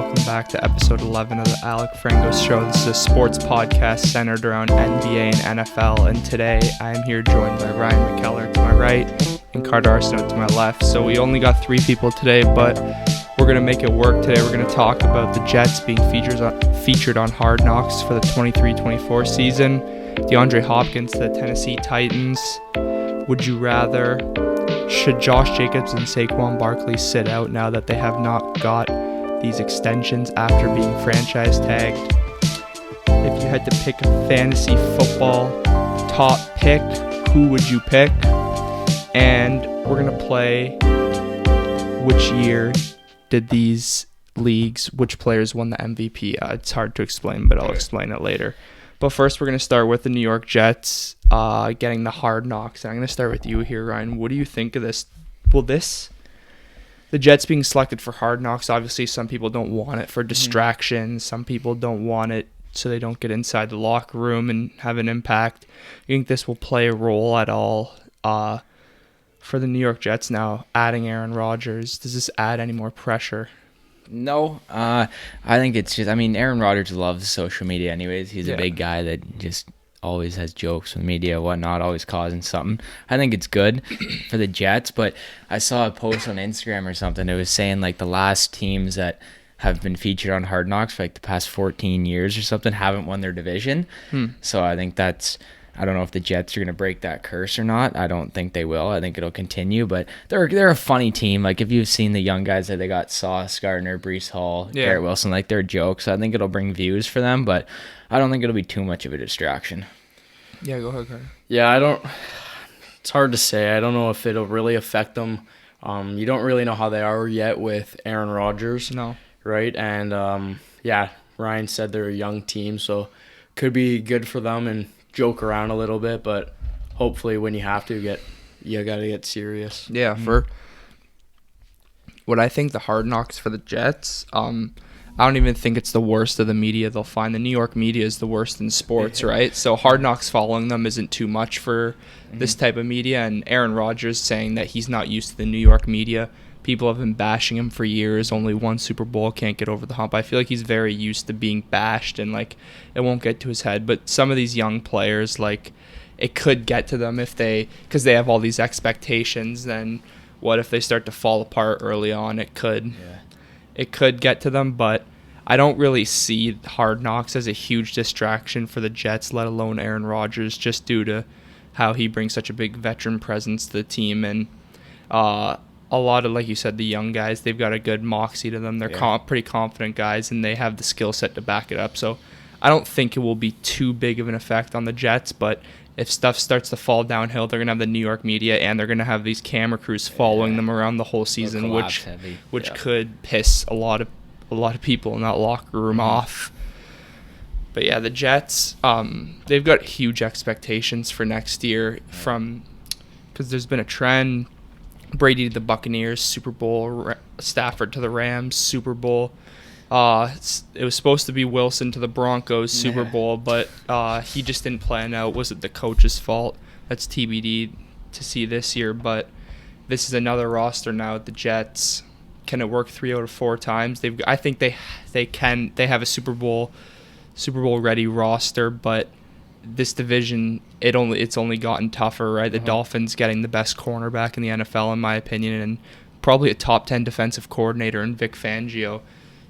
welcome back to episode 11 of the Alec Frengos show. This is a sports podcast centered around NBA and NFL, and today I am here joined by Ryan McKellar to my right and Arsenau to my left. So we only got 3 people today, but we're going to make it work today. We're going to talk about the Jets being featured on Hard Knocks for the 23-24 season, DeAndre Hopkins to the Tennessee Titans. Would you rather? Should Josh Jacobs and Saquon Barkley sit out now that they have not got these extensions after being franchise tagged? If you had to pick a fantasy football top pick, who would you pick? And we're going to play which year did these leagues, which players won the MVP. It's hard to explain, but I'll explain it later. But first, we're going to start with the New York Jets getting the Hard Knocks. And I'm going to start with you here, Ryan. What do you think of this? The Jets being selected for Hard Knocks, obviously some people don't want it for distraction. Some people don't want it so they don't get inside the locker room and have an impact. You think this will play a role at all for the New York Jets now, adding Aaron Rodgers? Does this add any more pressure? No, I think it's just, Aaron Rodgers loves social media anyways. He's a big guy that just always has jokes with media, whatnot, always causing something. I think it's good for the Jets, but I saw a post on Instagram or something. It was saying like the last teams that have been featured on Hard Knocks for like the past 14 years or something haven't won their division. So I think I don't know if the Jets are going to break that curse or not. I don't think they will. I think it'll continue, but they're a funny team. Like if you've seen the young guys that they got, Sauce Gardner, Breece Hall, Garrett Wilson, like they're jokes. I think it'll bring views for them, but I don't think it'll be too much of a distraction. Yeah, go ahead, Carter. Yeah, it's hard to say. I don't know if it'll really affect them. You don't really know how they are yet with Aaron Rodgers. No. Right? And Ryan said they're a young team, so could be good for them and joke around a little bit, but hopefully when you have to you got to get serious. Yeah, for what I think the Hard Knocks for the Jets, I don't even think it's the worst of the media they'll find. The New York media is the worst in sports, right? So Hard Knocks following them isn't too much for this type of media, and Aaron Rodgers saying that he's not used to the New York media. People have been bashing him for years. Only one Super Bowl, can't get over the hump. I feel like he's very used to being bashed, and like it won't get to his head. But some of these young players, like it could get to them because they have all these expectations. Then what if they start to fall apart early on? It could get to them. But I don't really see Hard Knocks as a huge distraction for the Jets, let alone Aaron Rodgers, just due to how he brings such a big veteran presence to the team. And a lot of, like you said, the young guys, they've got a good moxie to them. They're pretty confident guys, and they have the skill set to back it up. So I don't think it will be too big of an effect on the Jets, but if stuff starts to fall downhill, they're going to have the New York media, and they're going to have these camera crews following them around the whole season, which could piss a lot of people in that locker room off. But yeah, the Jets, they've got huge expectations for next year because there's been a trend. Brady to the Buccaneers, Super Bowl. Stafford to the Rams, Super Bowl. It was supposed to be Wilson to the Broncos, Super Bowl, but he just didn't plan out. Was it the coach's fault? That's TBD to see this year, but this is another roster now at the Jets. Can it work 3 out of 4 times? I think they can. They have a Super Bowl ready roster, but this division, it's only gotten tougher, right? The Dolphins getting the best cornerback in the NFL, in my opinion, and probably a top 10 defensive coordinator in Vic Fangio.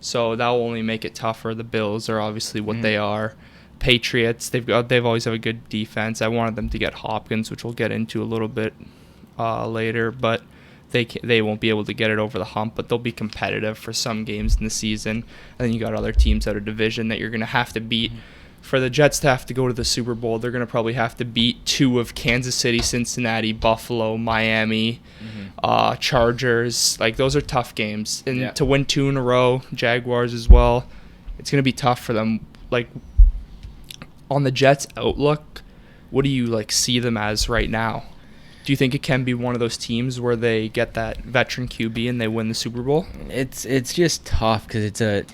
So that will only make it tougher. The Bills are obviously what they are. Patriots, they've always have a good defense. I wanted them to get Hopkins, which we'll get into a little bit later, but they won't be able to get it over the hump, but they'll be competitive for some games in the season. And then you got other teams out of division that you're going to have to beat. For the Jets to have to go to the Super Bowl, they're going to probably have to beat 2 of Kansas City, Cincinnati, Buffalo, Miami, Chargers. Like, those are tough games. And to win 2 in a row, Jaguars as well, it's going to be tough for them. Like, on the Jets' outlook, what do you, see them as right now? Do you think it can be one of those teams where they get that veteran QB and they win the Super Bowl? It's just tough because it's a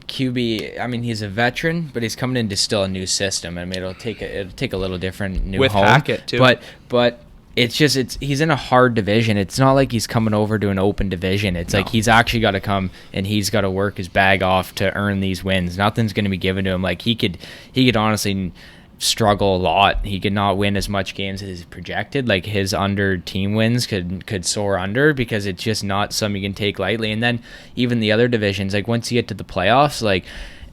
QB. He's a veteran, but he's coming in to still a new system. It'll take a little different new with home. Hackett too. But he's in a hard division. It's not like he's coming over to an open division. It's like he's actually got to come and he's got to work his bag off to earn these wins. Nothing's going to be given to him. Like he could honestly struggle a lot. He could not win as much games as projected. Like his under team wins could soar under, because it's just not something you can take lightly. And then even the other divisions, like once you get to the playoffs, like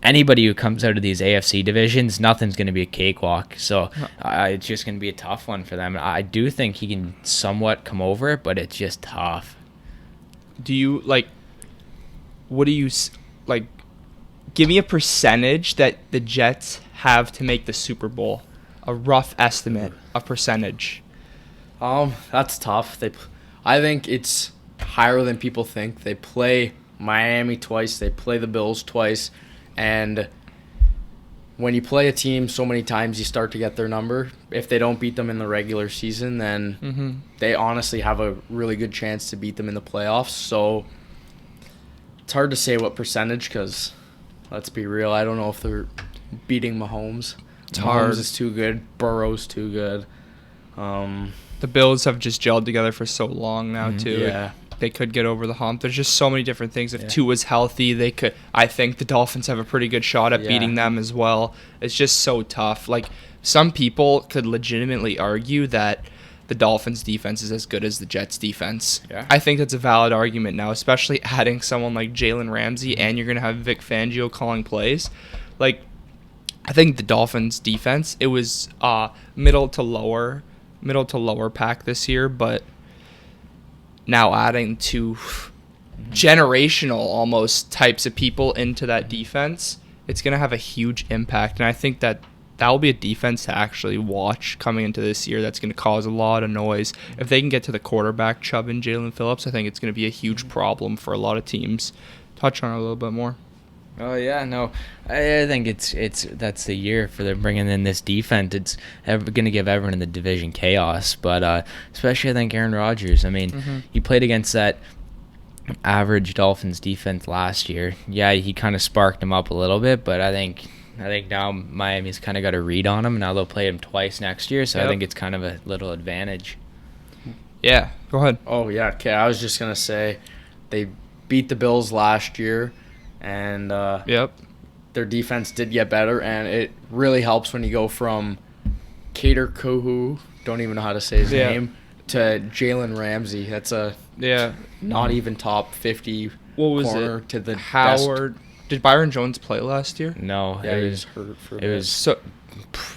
anybody who comes out of these AFC divisions, nothing's going to be a cakewalk. So it's just going to be a tough one for them. I do think he can somewhat come over it, but it's just tough. Do you what do you give me a percentage that the Jets have to make the Super Bowl? A rough estimate, a percentage. That's tough. I think it's higher than people think. They play Miami twice. They play the Bills twice. And when you play a team so many times, you start to get their number. If they don't beat them in the regular season, then they honestly have a really good chance to beat them in the playoffs. So it's hard to say what percentage, because let's be real, I don't know if they're beating Mahomes. It's hard. Mahomes is too good. Burrow's too good. The Bills have just gelled together for so long now, too. Yeah. They could get over the hump. There's just so many different things. If Tua's healthy, they could. I think the Dolphins have a pretty good shot at beating them as well. It's just so tough. Like, some people could legitimately argue that the Dolphins' defense is as good as the Jets' defense. Yeah. I think that's a valid argument now, especially adding someone like Jalen Ramsey, and you're going to have Vic Fangio calling plays. Like, I think the Dolphins' defense, it was middle to lower pack this year, but now adding two generational almost types of people into that defense, it's going to have a huge impact. And I think that will be a defense to actually watch coming into this year that's going to cause a lot of noise. If they can get to the quarterback, Chubb and Jalen Phillips, I think it's going to be a huge problem for a lot of teams. Touch on it a little bit more. Oh yeah, no, I think that's the year for them bringing in this defense. It's going to give everyone in the division chaos, but especially I think Aaron Rodgers. I mean, he played against that average Dolphins defense last year. Yeah, he kind of sparked him up a little bit, but I think now Miami's kind of got a read on him, and now they'll play him twice next year. So I think it's kind of a little advantage. Yeah, go ahead. Oh yeah, okay. I was just gonna say they beat the Bills last year. And their defense did get better, and it really helps when you go from Kader Kohu, don't even know how to say his name, to Jalen Ramsey. That's not even top 50 corner to the Howard. Best. Did Byron Jones play last year? No, yeah, he was hurt for it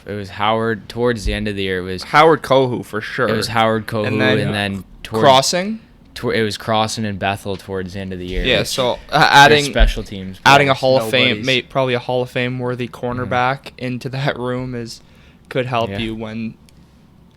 was Howard towards the end of the year. It was Howard Kohu for sure. It was Howard Kohu, and then Crossing. It was Crossan and Bethel towards the end of the year. Yeah, so adding special teams, adding a Hall of Fame, probably a Hall of Fame worthy cornerback into that room could help you when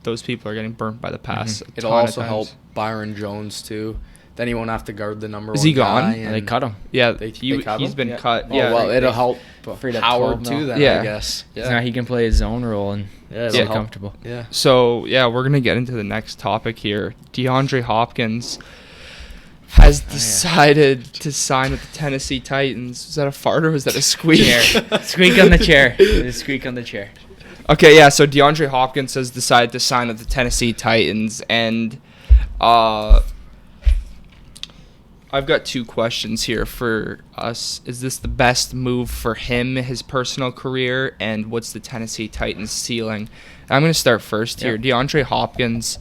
those people are getting burnt by the pass. It'll also help Byron Jones too. Then he won't have to guard the number 1 guy. Is he gone? They cut him. Yeah, he's been cut. Oh, well, it'll help Howard too then, I guess. Yeah. Now he can play his zone role and feel comfortable. Yeah. So, we're going to get into the next topic here. DeAndre Hopkins has decided to sign with the Tennessee Titans. Was that a fart or was that a squeak? Squeak on the chair. Squeak on the chair. Okay, so DeAndre Hopkins has decided to sign with the Tennessee Titans, and I've got 2 questions here for us. Is this the best move for him, his personal career, and what's the Tennessee Titans ceiling? I'm going to start first here. DeAndre Hopkins,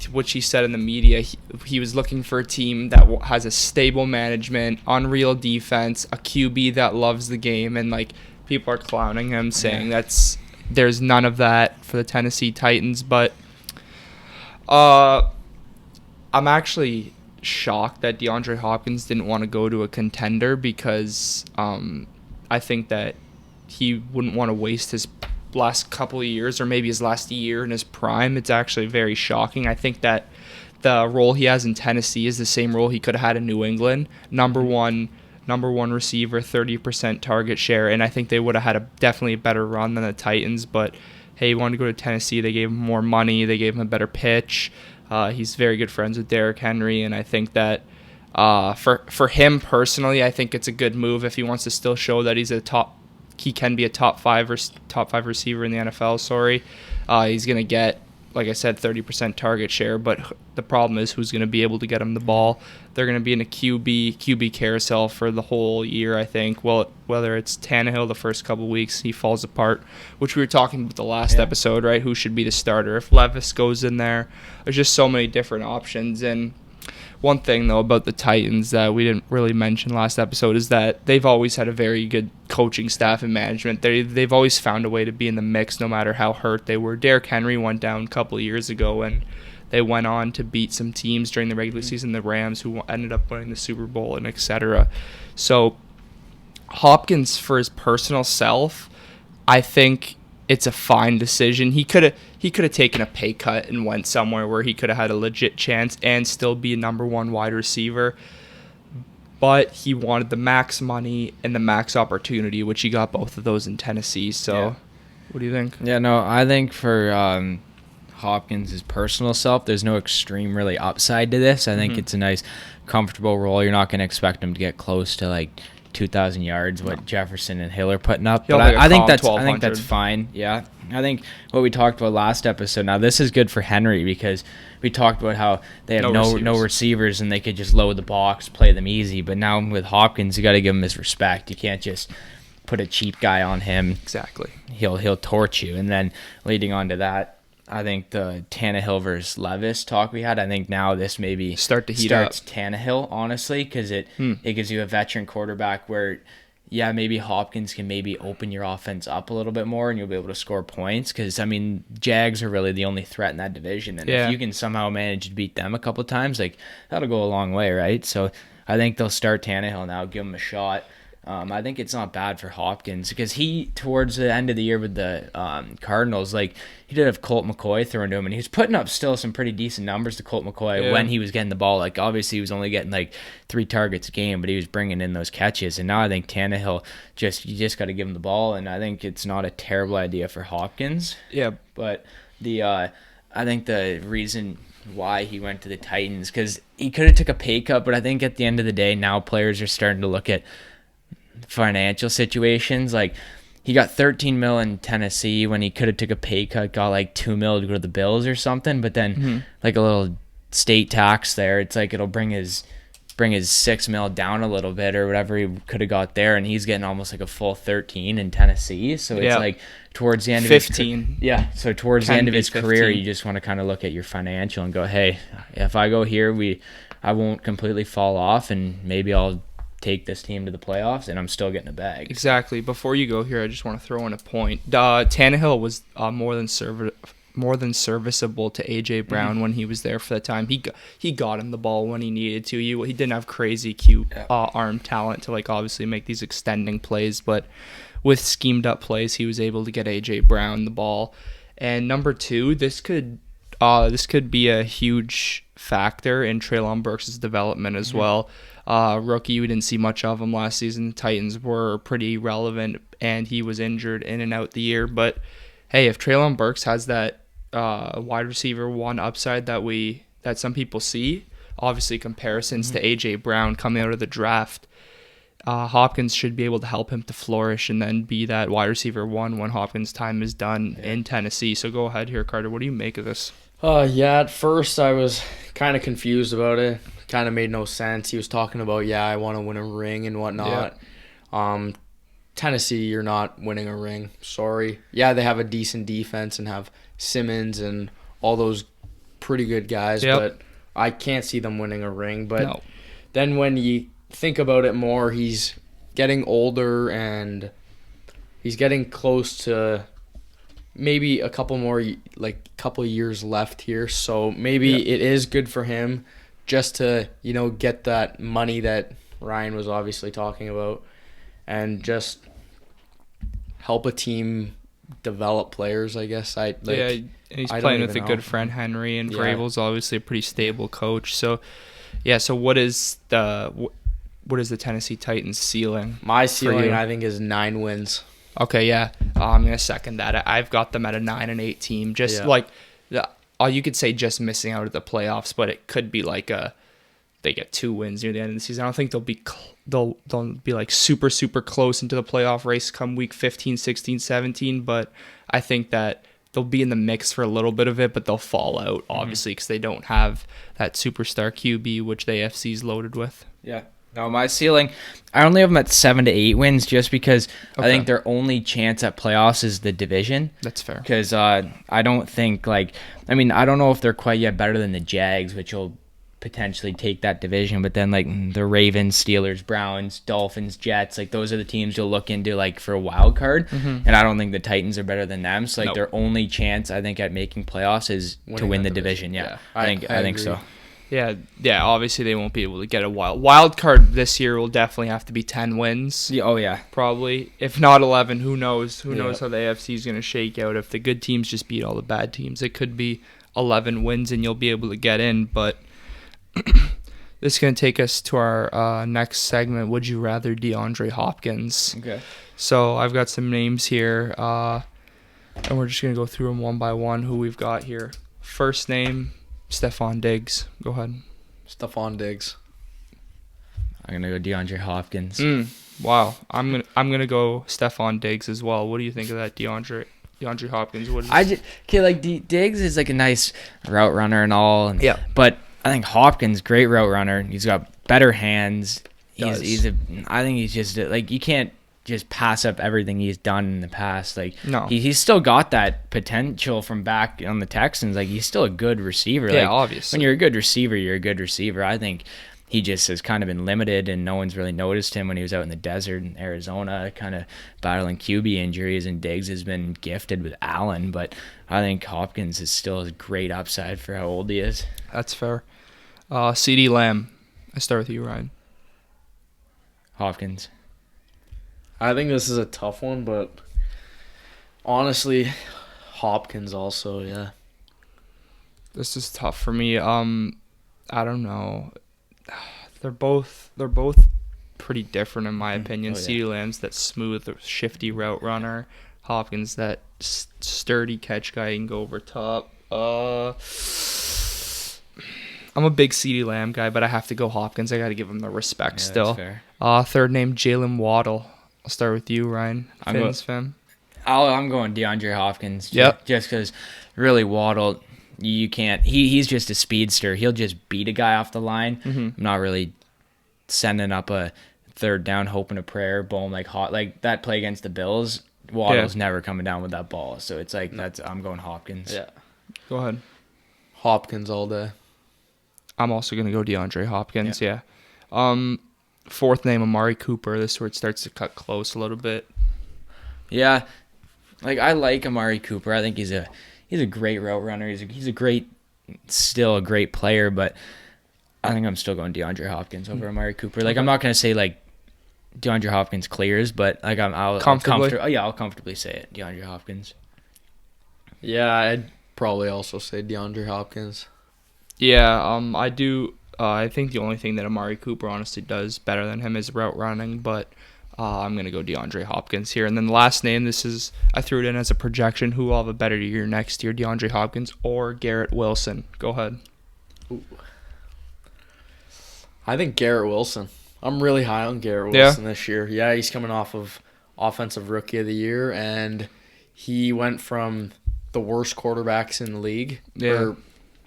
what he said in the media, he was looking for a team that has a stable management, unreal defense, a QB that loves the game, and people are clowning him, saying there's none of that for the Tennessee Titans. But I'm actually shocked that DeAndre Hopkins didn't want to go to a contender, because I think that he wouldn't want to waste his last couple of years or maybe his last year in his prime. It's actually very shocking. I think that the role he has in Tennessee is the same role he could have had in New England. Number one receiver, 30% target share, and I think they would have had definitely a better run than the Titans. But hey, he wanted to go to Tennessee. They gave him more money. They gave him a better pitch. He's very good friends with Derrick Henry, and I think that for him personally, I think it's a good move if he wants to still show that he can be a top five receiver in the NFL. He's gonna get like I said, 30% target share, but the problem is who's going to be able to get him the ball. They're going to be in a QB carousel for the whole year, I think. Well, whether it's Tannehill the first couple weeks, he falls apart, which we were talking about the last episode, right? Who should be the starter? If Levis goes in there, there's just so many different options. And one thing, though, about the Titans that we didn't really mention last episode is that they've always had a very good coaching staff and management. They've always found a way to be in the mix no matter how hurt they were. Derrick Henry went down a couple of years ago, and they went on to beat some teams during the regular season, the Rams, who ended up winning the Super Bowl, and etc. So Hopkins, for his personal self, I think it's a fine decision. He could have taken a pay cut and went somewhere where he could have had a legit chance and still be a number one wide receiver. But he wanted the max money and the max opportunity, which he got both of those in Tennessee. So, What do you think? Yeah, no, I think for Hopkins' personal self, there's no extreme really upside to this. I think it's a nice, comfortable role. You're not going to expect him to get close to like 2,000 yards, what Jefferson and Hill are putting up. But I think that's fine. Yeah, I think what we talked about last episode. Now this is good for Henry because we talked about how they have no receivers and they could just load the box, play them easy. But now with Hopkins, you got to give him his respect. You can't just put a cheap guy on him. Exactly. He'll torch you. And then leading on to that, I think the Tannehill versus Levis talk we had, I think now this maybe starts Tannehill, honestly, because it gives you a veteran quarterback where, yeah, maybe Hopkins can maybe open your offense up a little bit more and you'll be able to score points because, I mean, Jags are really the only threat in that division. And if you can somehow manage to beat them a couple of times, like, that'll go a long way, right? So I think they'll start Tannehill now, give him a shot. I think it's not bad for Hopkins because he, towards the end of the year with the Cardinals, like he did have Colt McCoy thrown to him, and he was putting up still some pretty decent numbers to Colt McCoy when he was getting the ball. Like obviously he was only getting like 3 targets a game, but he was bringing in those catches. And now I think Tannehill you just got to give him the ball, and I think it's not a terrible idea for Hopkins. Yeah, but I think the reason why he went to the Titans because he could have took a pay cut, but I think at the end of the day now players are starting to look at financial situations. Like he got 13 mil in Tennessee when he could have took a pay cut, got like 2 mil to go to the Bills or something, but then like a little state tax there, it's like it'll bring his 6 mil down a little bit or whatever he could have got there, and he's getting almost like a full 13 in Tennessee. So it's like towards the end 15. So towards the end of his career, you just want to kind of look at your financial and go, hey, if I go here, I won't completely fall off, and maybe I'll take this team to the playoffs, and I'm still getting a bag. Exactly. Before you go here, I just want to throw in a point. Tannehill was more than serviceable to AJ Brown when he was there for the time. He got him the ball when he needed to. He didn't have crazy cute arm talent to like obviously make these extending plays, but with schemed up plays, he was able to get AJ Brown the ball. And number 2, this could be a huge factor in Treylon Burks' development as well. Rookie, we didn't see much of him last season. The Titans were pretty relevant, and he was injured in and out the year. But hey, if Treylon Burks has that wide receiver 1 upside that some people see, obviously comparisons to AJ Brown coming out of the draft, Hopkins should be able to help him to flourish and then be that wide receiver 1 when Hopkins' time is done in Tennessee. So go ahead here, Carter. What do you make of this? At first I was kind of confused about it. Kind of made no sense. He was talking about, I want to win a ring and whatnot. Tennessee, you're not winning a ring. Sorry. Yeah, they have a decent defense and have Simmons and all those pretty good guys, but I can't see them winning a ring. But then when you think about it more, he's getting older and he's getting close to maybe a couple of years left here. So maybe it is good for him just to, get that money that Ryan was obviously talking about and just help a team develop players, I guess. And he's playing with a good friend, Henry, and Vrabel's obviously a pretty stable coach. So, so what is the Tennessee Titans ceiling? My ceiling, I think, is 9 wins. Okay, I'm going to second that. I've got them at a 9-8 team. Just you could say just missing out at the playoffs, but it could be like they get 2 wins near the end of the season. I don't think they'll be like super, super close into the playoff race come week 15, 16, 17, but I think that they'll be in the mix for a little bit of it, but they'll fall out obviously because they don't have that superstar QB, which the AFC's loaded with. Yeah. No, my ceiling, I only have them at 7 to 8 wins just because I think their only chance at playoffs is the division. That's fair. Because I don't think, I don't know if they're quite yet better than the Jags, which will potentially take that division. But then, the Ravens, Steelers, Browns, Dolphins, Jets, those are the teams you'll look into, for a wild card. And I don't think the Titans are better than them. So, their only chance, I think, at making playoffs is to win the division. Yeah. I think so. Yeah, obviously they won't be able to get a wild card this year. Will definitely have to be 10 wins. Yeah, oh yeah, probably. If not 11, who knows? Who knows how the AFC is going to shake out? If the good teams just beat all the bad teams, it could be 11 wins and you'll be able to get in. But this is going to take us to our next segment. Would you rather DeAndre Hopkins? Okay. So I've got some names here, and we're just going to go through them one by one. Who we've got here? First name. Stephon Diggs. Go ahead. Stephon Diggs. I'm gonna go DeAndre Hopkins. Wow. I'm gonna go Stephon Diggs as well. What do you think of that, DeAndre Hopkins? Diggs is a nice route runner and all. Yeah. But I think Hopkins, great route runner. He's got better hands. I think he's just you can't just pass up everything he's done in the past. No. He's still got that potential from back on the Texans. He's still a good receiver. Yeah, obviously. When you're a good receiver, you're a good receiver. I think he just has kind of been limited, and no one's really noticed him when he was out in the desert in Arizona, kind of battling QB injuries, and Diggs has been gifted with Allen. But I think Hopkins is still a great upside for how old he is. That's fair. CeeDee Lamb. I start with you, Ryan. Hopkins. I think this is a tough one, but honestly, Hopkins also, yeah. This is tough for me. I don't know. They're both pretty different in my opinion. CeeDee Lamb's that smooth, shifty route runner. Hopkins that sturdy catch guy. He can go over top. I'm a big CeeDee Lamb guy, but I have to go Hopkins. I got to give him the respect still. That's fair. Third name, Jalen Waddle. I'll start with you, Ryan. Fins fan. I'm going DeAndre Hopkins. Yep. Just because really Waddle, you can't. He's just a speedster. He'll just beat a guy off the line. I'm not really sending up a third down, hoping a prayer, boom, like that play against the Bills. Waddle's never coming down with that ball. So it's I'm going Hopkins. Yeah. Go ahead. Hopkins all day. I'm also going to go DeAndre Hopkins, yeah. Fourth name, Amari Cooper. This is where it starts to cut close a little bit. Yeah. I like Amari Cooper. I think he's a great route runner. He's still a great player, but I think I'm still going DeAndre Hopkins over Amari Cooper. I'm not going to say DeAndre Hopkins clears, but I'll comfortably say it. DeAndre Hopkins. Yeah, I'd probably also say DeAndre Hopkins. Yeah, I do. I think the only thing that Amari Cooper honestly does better than him is route running, but I'm going to go DeAndre Hopkins here. And then the last name, I threw it in as a projection. Who will have a better year next year, DeAndre Hopkins or Garrett Wilson? Go ahead. Ooh. I think Garrett Wilson. I'm really high on Garrett Wilson this year. Yeah, he's coming off of Offensive Rookie of the Year, and he went from the worst quarterbacks in the league. Yeah.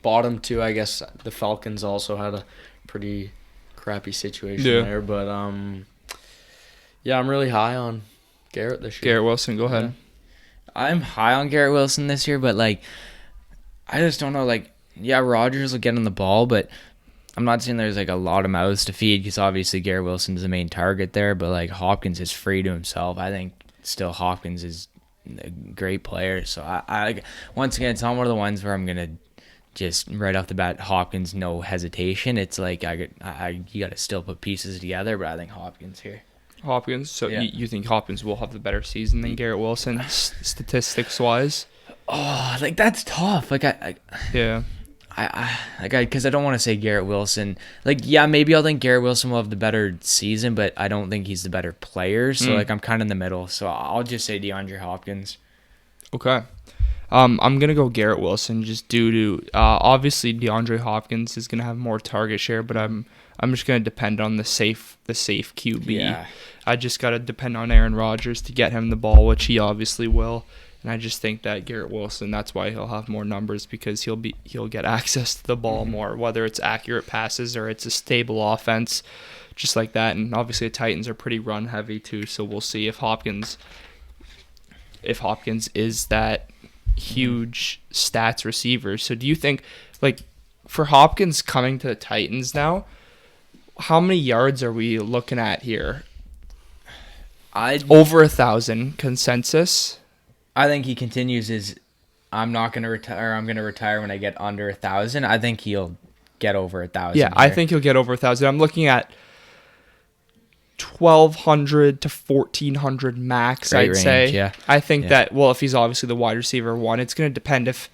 Bottom two, I guess the Falcons also had a pretty crappy situation there. But, I'm really high on Garrett this year. Garrett Wilson, go ahead. I'm high on Garrett Wilson this year, but, I just don't know. Rodgers will get on the ball, but I'm not saying there's, a lot of mouths to feed because obviously Garrett Wilson's the main target there, but, Hopkins is free to himself. I think still Hopkins is a great player. So, I once again, it's not one of the ones where I'm going to just right off the bat, Hopkins, no hesitation. It's you got to still put pieces together, but I think Hopkins here. Hopkins? So you think Hopkins will have the better season than Garrett Wilson, statistics-wise? Oh, that's tough. Yeah. Because I don't want to say Garrett Wilson. Maybe I'll think Garrett Wilson will have the better season, but I don't think he's the better player. So, I'm kind of in the middle. So, I'll just say DeAndre Hopkins. Okay. I'm going to go Garrett Wilson just due to obviously DeAndre Hopkins is going to have more target share, but I'm just going to depend on the safe QB. Yeah. I just got to depend on Aaron Rodgers to get him the ball, which he obviously will. And I just think that Garrett Wilson, that's why he'll have more numbers, because he'll get access to the ball more, whether it's accurate passes or it's a stable offense, just like that. And obviously the Titans are pretty run heavy too, so we'll see if Hopkins is that huge stats receiver. So do you think, like, for Hopkins coming to the Titans now, how many yards are we looking at here? Over 1,000 consensus. I think he continues his I'm not going to retire, I'm going to retire when I get under 1,000. I think he'll get over 1,000. Yeah, I think he'll get over 1,000. I'm looking at 1,200 to 1,400 max, Great I'd range, say. yeah. I think that, well, if he's obviously the wide receiver one, it's going to depend if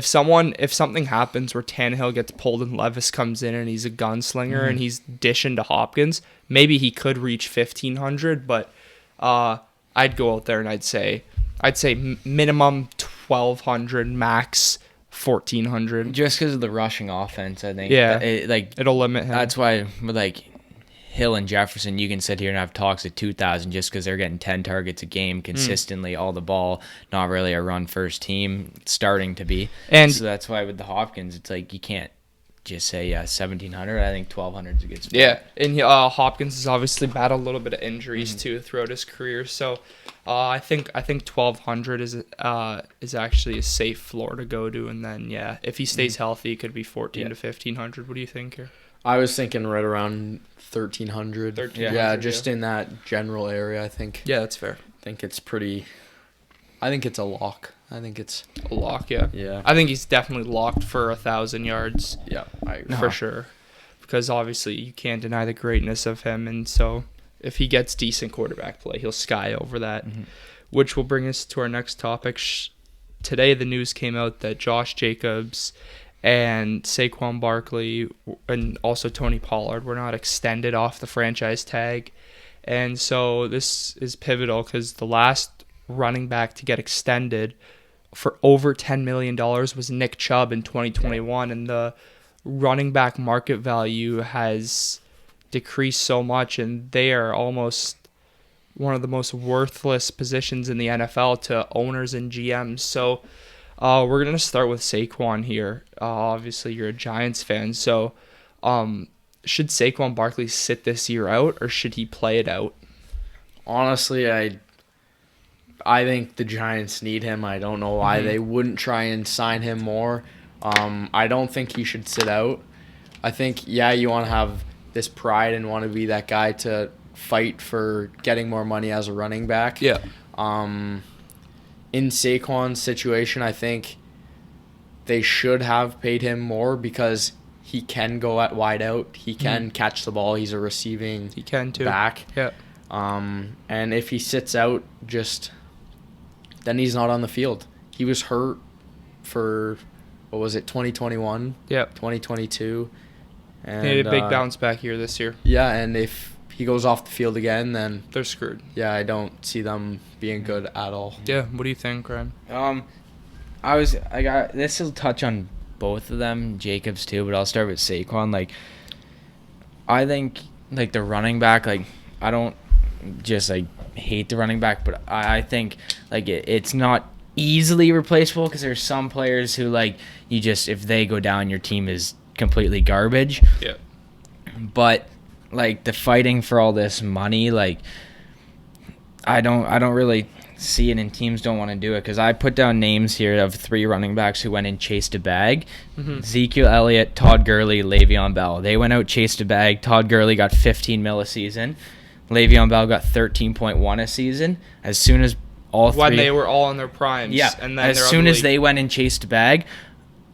something happens where Tannehill gets pulled and Levis comes in and he's a gunslinger and he's dishing to Hopkins, maybe he could reach 1,500, but I'd go out there and I'd say minimum 1,200, max 1,400. Just because of the rushing offense, I think. Yeah, it'll limit him. That's why, with Hill and Jefferson, you can sit here and have talks at 2,000 just because they're getting 10 targets a game consistently, all the ball, not really a run-first team, starting to be. And so that's why with the Hopkins, it's you can't just say 1,700. I think 1,200 is a good spot. Yeah, and Hopkins has obviously battled a little bit of injuries too throughout his career, so I think 1,200 is actually a safe floor to go to, and then if he stays healthy, it could be 1,400 to 1,500. What do you think here? I was thinking right around 1,300. Just in that general area, I think. Yeah, that's fair. I think it's a lock. I think it's a lock, yeah. Yeah. I think he's definitely locked for 1,000 yards. Yeah, I agree. For sure. Because obviously you can't deny the greatness of him, and so if he gets decent quarterback play, he'll sky over that, which will bring us to our next topic. Today the news came out that Josh Jacobs and Saquon Barkley and also Tony Pollard were not extended off the franchise tag. And so this is pivotal because the last running back to get extended for over $10 million was Nick Chubb in 2021, and the running back market value has decreased so much, and they are almost one of the most worthless positions in the NFL to owners and GMs. So we're going to start with Saquon here. Obviously, you're a Giants fan, so should Saquon Barkley sit this year out, or should he play it out? Honestly, I think the Giants need him. I don't know why they wouldn't try and sign him more. I don't think he should sit out. I think, you want to have this pride and want to be that guy to fight for getting more money as a running back. Yeah. In Saquon's situation, I think they should have paid him more because he can go at wide out. He can catch the ball. He's a receiving back. Yeah. And if he sits out, then he's not on the field. He was hurt for, 2021? Yep. 2022. And he had a big bounce back year this year. Yeah, and if he goes off the field again, then they're screwed. Yeah, I don't see them being good at all. Yeah, what do you think, Ryan? This will touch on both of them, Jacobs too, but I'll start with Saquon. I think the running back, I don't just hate the running back, but I think it's not easily replaceable because there's some players who if they go down, your team is completely garbage. Yeah. But the fighting for all this money, I don't really see it, and teams don't want to do it because I put down names here of 3 running backs who went and chased a bag. Ezekiel Elliott, Todd Gurley, Le'Veon Bell. They went out, chased a bag. Todd Gurley got $15 million a season. Le'Veon Bell got $13.1 a season. As soon as all 3... When they were all in their primes. Yeah. And then as soon as they went and chased a bag,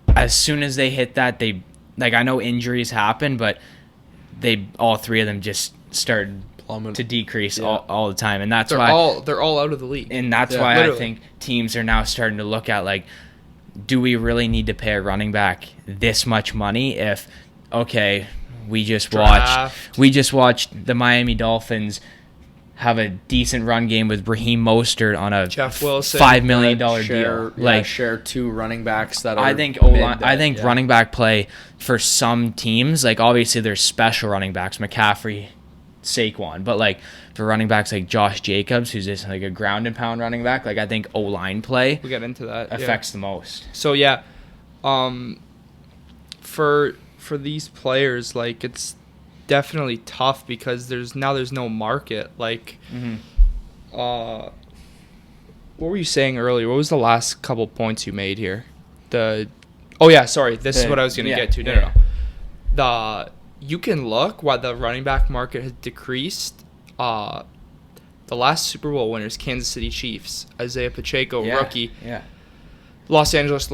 as soon as they hit that, they... I know injuries happen, but all 3 of them just started to decrease all the time, and that's why they're all out of the league. And that's why literally. I think teams are now starting to look at do we really need to pay a running back this much money if we just watched the Miami Dolphins have a decent run game with Raheem Mostert on a Jeff Wilson, $5 million deal. Share 2 running backs that are. I think running back play for some teams, obviously there's special running backs. McCaffrey Saquon. But like for running backs like Josh Jacobs, who's just like a ground and pound running back, like I think O-line play We'll get into that. affects the most. So yeah, for these players, like it's definitely tough because there's no market. Like, what were you saying earlier? What was the last couple points you made here? This is what I was gonna get to. No. You can look why the running back market has decreased. The last Super Bowl winners, Kansas City Chiefs, Isaiah Pacheco, rookie. Yeah. Los Angeles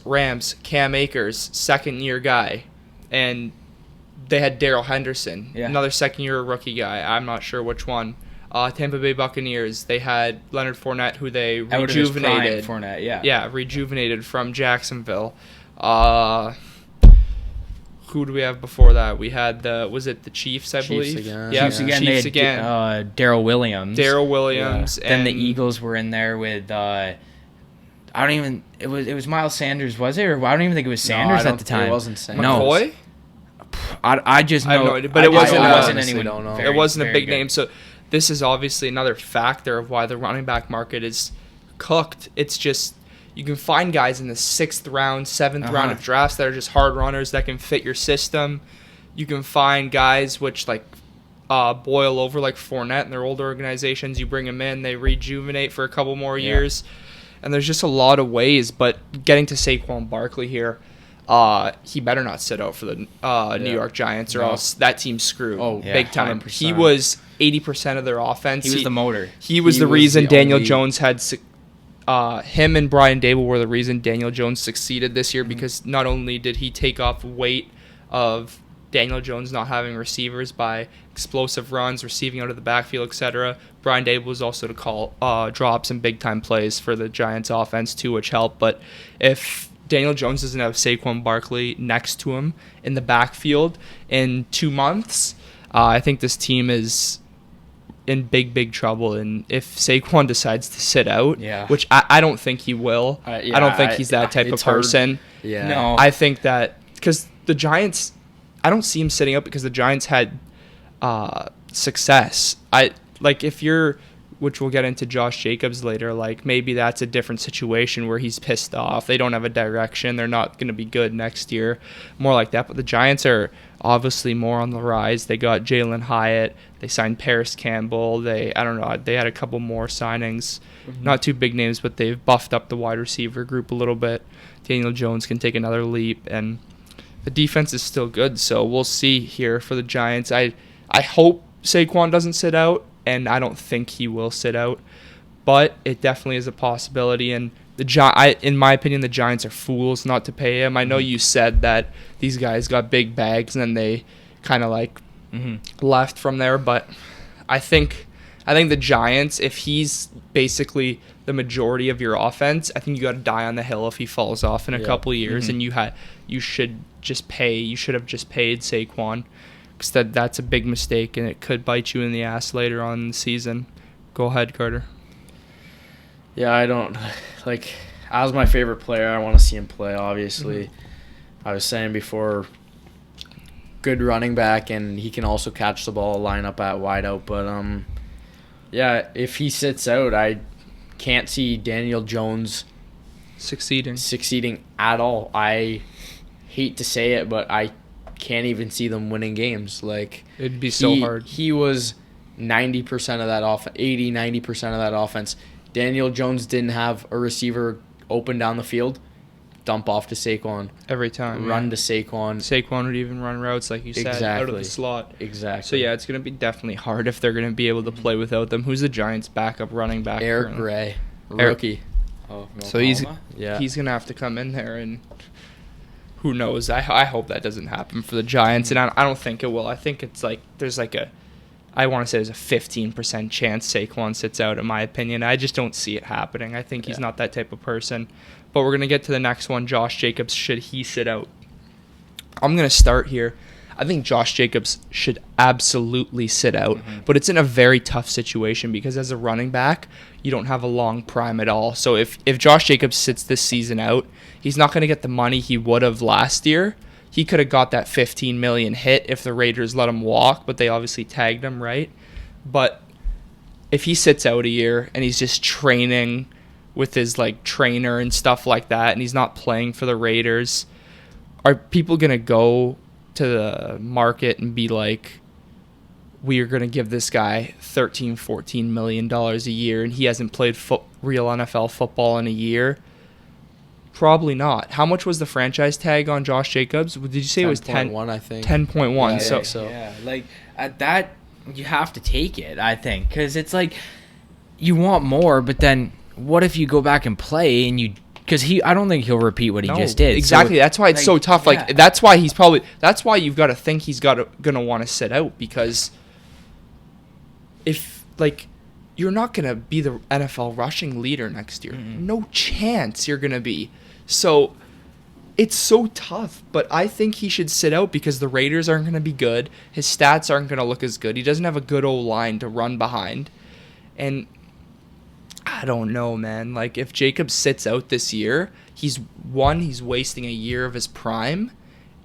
Rams, Cam Akers, second-year guy. And they had Darrell Henderson, another second-year rookie guy. I'm not sure which one. Tampa Bay Buccaneers, they had Leonard Fournette, who they rejuvenated. Rejuvenated from Jacksonville. Who do we have before that? We had was it the Chiefs, I believe? Chiefs again. Chiefs again. Darrell Williams. Yeah. And then the Eagles were in there with it was Miles Sanders, was it? Or I don't even think it was Sanders at the time. It wasn't Sanders. McCoy? I just know. I have no idea, but it wasn't anyone. It wasn't a big name. So this is obviously another factor of why the running back market is cooked. It's just you can find guys in the 6th round, 7th round of drafts that are just hard runners that can fit your system. You can find guys which like boil over like Fournette in their older organizations. You bring them in, they rejuvenate for a couple more years. And there's just a lot of ways. But getting to Saquon Barkley here, he better not sit out for the New York Giants or else that team's screwed big time. 100%. He was 80% of their offense. He was the motor. He was the reason Daniel Jones had him and Brian Dable were the reason Daniel Jones succeeded this year because not only did he take off weight of Daniel Jones not having receivers by explosive runs, receiving out of the backfield, etc. Brian Dable was also to drop some big-time plays for the Giants offense too, which helped. But if Daniel Jones doesn't have Saquon Barkley next to him in the backfield in 2 months, I think this team is in big trouble. And if Saquon decides to sit out, which I don't think he will, I don't think he's that type of person. No, I think that because the Giants, I don't see him sitting out because the Giants had success. Which we'll get into Josh Jacobs later, like maybe that's a different situation where he's pissed off. They don't have a direction. They're not going to be good next year. More like that. But the Giants are obviously more on the rise. They got Jalen Hyatt. They signed Paris Campbell. They had a couple more signings. Not too big names, but they've buffed up the wide receiver group a little bit. Daniel Jones can take another leap. And the defense is still good. So we'll see here for the Giants. I hope Saquon doesn't sit out. And I don't think he will sit out, but it definitely is a possibility. And in my opinion, the Giants are fools not to pay him. I know you said that these guys got big bags and then they kind of left from there, but I think the Giants, if he's basically the majority of your offense, I think you got to die on the hill if he falls off in a couple of years, and you should have just paid Saquon. That's a big mistake, and it could bite you in the ass later on in the season. Go ahead, Carter. Yeah, I don't as my favorite player, I want to see him play, obviously. I was saying before, good running back, and he can also catch the ball, line up at wide out. But if he sits out, I can't see Daniel Jones succeeding at all. I hate to say it, but I can't even see them winning games. Like, it'd be so hard. He was 90% of that offense, 90% of that offense. Daniel Jones didn't have a receiver open down the field. Dump off to Saquon. Every time. Run to Saquon. Saquon would even run routes, like you said, out of the slot. Exactly. So, yeah, it's going to be definitely hard if they're going to be able to play without them. Who's the Giants' backup running back? Eric Gray. Rookie. So he's going to have to come in there, and who knows? I hope that doesn't happen for the Giants, and I don't think it will. I think it's there's I want to say there's a 15% chance Saquon sits out, in my opinion. I just don't see it happening. I think he's not that type of person. But we're going to get to the next one, Josh Jacobs. Should he sit out? I'm going to start here. I think Josh Jacobs should absolutely sit out, but it's in a very tough situation because as a running back, you don't have a long prime at all. So if Josh Jacobs sits this season out, he's not going to get the money he would have last year he could have got that 15 million hit if the Raiders let him walk, but they obviously tagged him, right? But if he sits out a year and he's just training with his like trainer and stuff like that, and he's not playing for the Raiders, are people gonna go to the market and be like, we are gonna give this guy $13-14 million a year and he hasn't played real NFL football in a year? Probably not. How much was the franchise tag on Josh Jacobs? Did you say it was 10.1, I think. 10.1. Yeah, so yeah, like at that, you have to take it, I think, because it's like you want more, but then what if you go back and play and you? Because I don't think he'll repeat what he just did. Exactly. So, that's why it's so tough. Like that's why you've got to think he's gonna want to sit out, because if like you're not gonna be the NFL rushing leader next year, no chance you're gonna be. So it's so tough, but I think he should sit out because the Raiders aren't going to be good. His stats aren't going to look as good. He doesn't have a good old line to run behind. And I don't know, man. Like, if Jacobs sits out this year, he's wasting a year of his prime,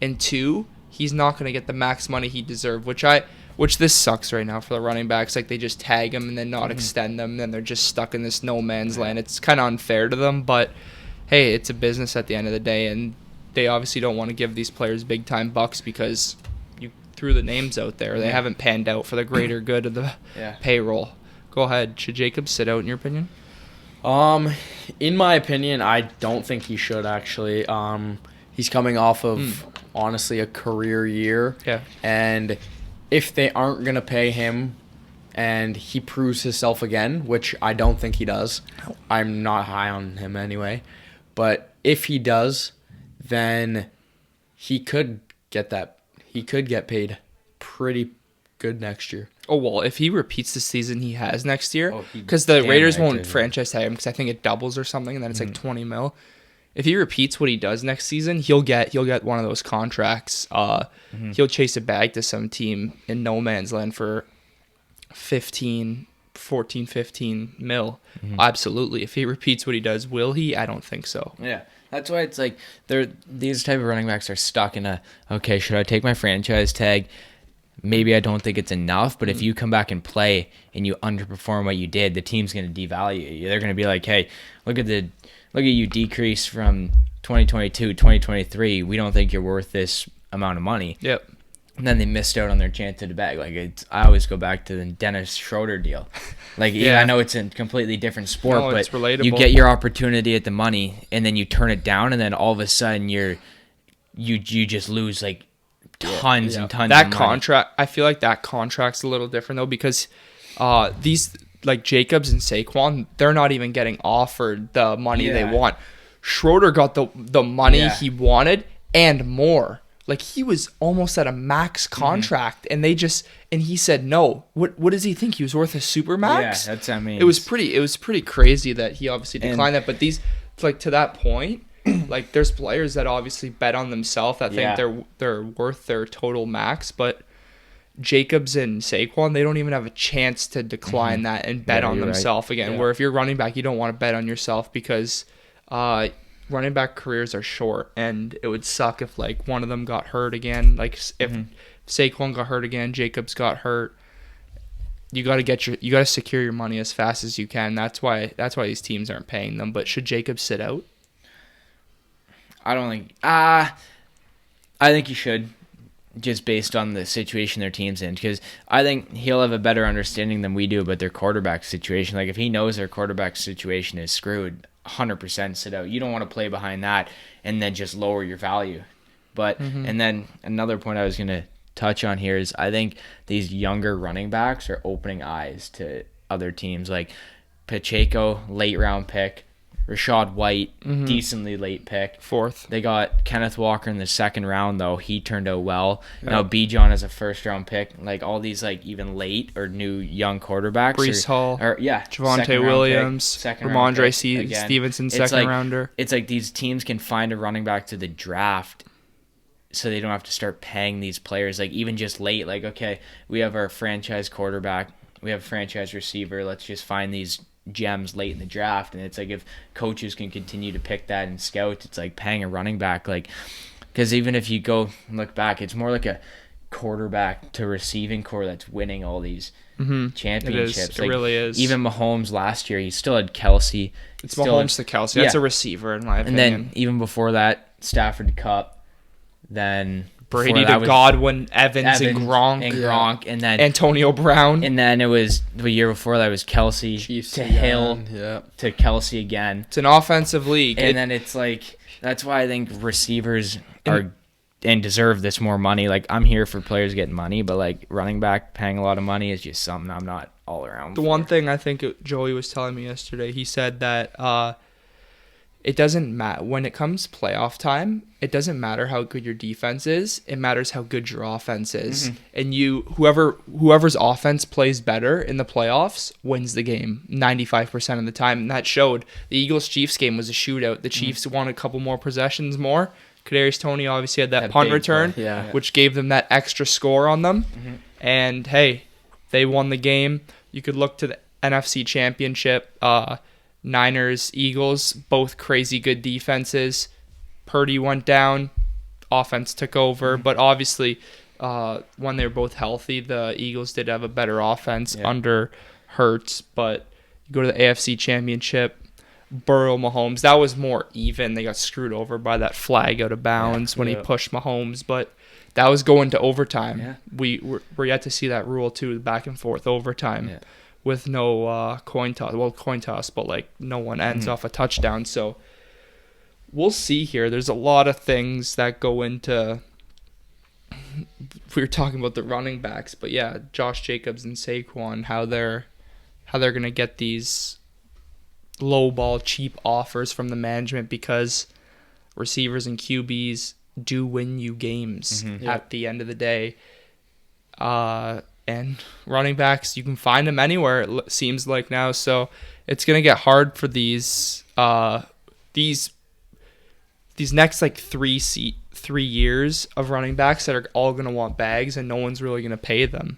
and 2, he's not going to get the max money he deserved, which this sucks right now for the running backs. Like, they just tag him and then not extend them, and then they're just stuck in this no man's land. It's kind of unfair to them, but hey, it's a business at the end of the day, and they obviously don't want to give these players big-time bucks because you threw the names out there. They haven't panned out for the greater good of the payroll. Go ahead. Should Jacob sit out, in your opinion? In my opinion, I don't think he should, actually. He's coming off of, honestly, a career year. Yeah. And if they aren't going to pay him and he proves himself again, which I don't think he does, I'm not high on him anyway. But if he does, then he could get paid pretty good next year. Oh, well, if he repeats the season he has next year, because the Raiders won't franchise tag him because I think it doubles or something, and then it's like 20 mil. If he repeats what he does next season, he'll get one of those contracts. He'll chase a bag to some team in no man's land for 15 mil. Absolutely. If he repeats what he does, will he? I don't think so. Yeah. That's why it's like these type of running backs are stuck in okay, should I take my franchise tag? Maybe I don't think it's enough, but if you come back and play and you underperform what you did, the team's going to devalue you. They're going to be like, hey, look at you decrease from 2022, 2023. We don't think you're worth this amount of money. Yep. And then they missed out on their chance at the bag. Like I always go back to the Dennis Schroeder deal. Like I know it's a completely different sport, but it's relatable. You get your opportunity at the money, and then you turn it down, and then all of a sudden you just lose like tons and tons. That of contract, I feel like that contract's a little different though, because these like Jacobs and Saquon, they're not even getting offered the money they want. Schroeder got the money he wanted and more. Like, he was almost at a max contract, and he said no. What does he think he was worth? A super max? Yeah, that's, I mean, it was pretty crazy that he obviously declined that. But these, like, to that point, like, there's players that obviously bet on themselves that think they're worth their total max, but Jacobs and Saquon, they don't even have a chance to decline that and bet on themselves again. Yeah. Where if you're running back, you don't want to bet on yourself because running back careers are short, and it would suck if like one of them got hurt again. Like if Saquon got hurt again, Jacobs got hurt. You got to secure your money as fast as you can. That's why these teams aren't paying them. But should Jacobs sit out? I don't think. I think he should, just based on the situation their team's in, because I think he'll have a better understanding than we do about their quarterback situation. Like if he knows their quarterback situation is screwed, 100% sit out. You don't want to play behind that and then just lower your value. But and then another point I was going to touch on here is I think these younger running backs are opening eyes to other teams. Like Pacheco, late round pick. Rashad White, decently late pick. 4th. They got Kenneth Walker in the 2nd round, though. He turned out well. Yep. Now Bijan is a 1st-round pick. Like, all these, like, even late or new young quarterbacks. Breece Hall. Javonte Williams. Ramondre Stevenson, second-rounder. It's like these teams can find a running back to the draft so they don't have to start paying these players. Like, even just late. Like, okay, we have our franchise quarterback. We have a franchise receiver. Let's just find these gems late in the draft. And it's like if coaches can continue to pick that and scout, it's like paying a running back. Like Because even if you go and look back, it's more like a quarterback to receiving core that's winning all these championships. It really is. Even Mahomes last year, he still had Kelsey. It's Mahomes to Kelsey. That's a receiver, in my opinion. And then even before that, Stafford Cup, then Brady to Godwin, Evans and Gronk. And then Antonio Brown. And then it was the year before that was Kelsey Chiefs to again. Hill to Kelsey again. It's an offensive league. And then it's like, that's why I think receivers are and deserve this more money. Like, I'm here for players getting money, but like running back paying a lot of money is just something I'm not all around The for. one thing I think Joey was telling me yesterday, he said that it doesn't matter when it comes playoff time. It doesn't matter how good your defense is. It matters how good your offense is. And whoever's offense plays better in the playoffs wins the game 95% of the time. And that showed. The Eagles-Chiefs game was a shootout. The Chiefs won a couple more possessions more. Kadarius Toney obviously had that punt return, which gave them that extra score on them. And hey, they won the game. You could look to the NFC Championship. Niners, Eagles, both crazy good defenses. Purdy went down, offense took over, but obviously when they were both healthy, the Eagles did have a better offense under Hurts. But you go to the AFC Championship, Burrow, Mahomes, that was more even. They got screwed over by that flag out of bounds when he pushed Mahomes, but that was going to overtime. We're yet to see that rule too, back and forth overtime. With no coin toss. Well, coin toss, but like no one ends off a touchdown. So we'll see here. There's a lot of things that go into. We were talking about the running backs, but yeah, Josh Jacobs and Saquon, how they're gonna get these low ball cheap offers from the management because receivers and QBs do win you games at the end of the day. And running backs, you can find them anywhere, it seems like now. So it's going to get hard for these next like 3 years of running backs that are all going to want bags and no one's really going to pay them.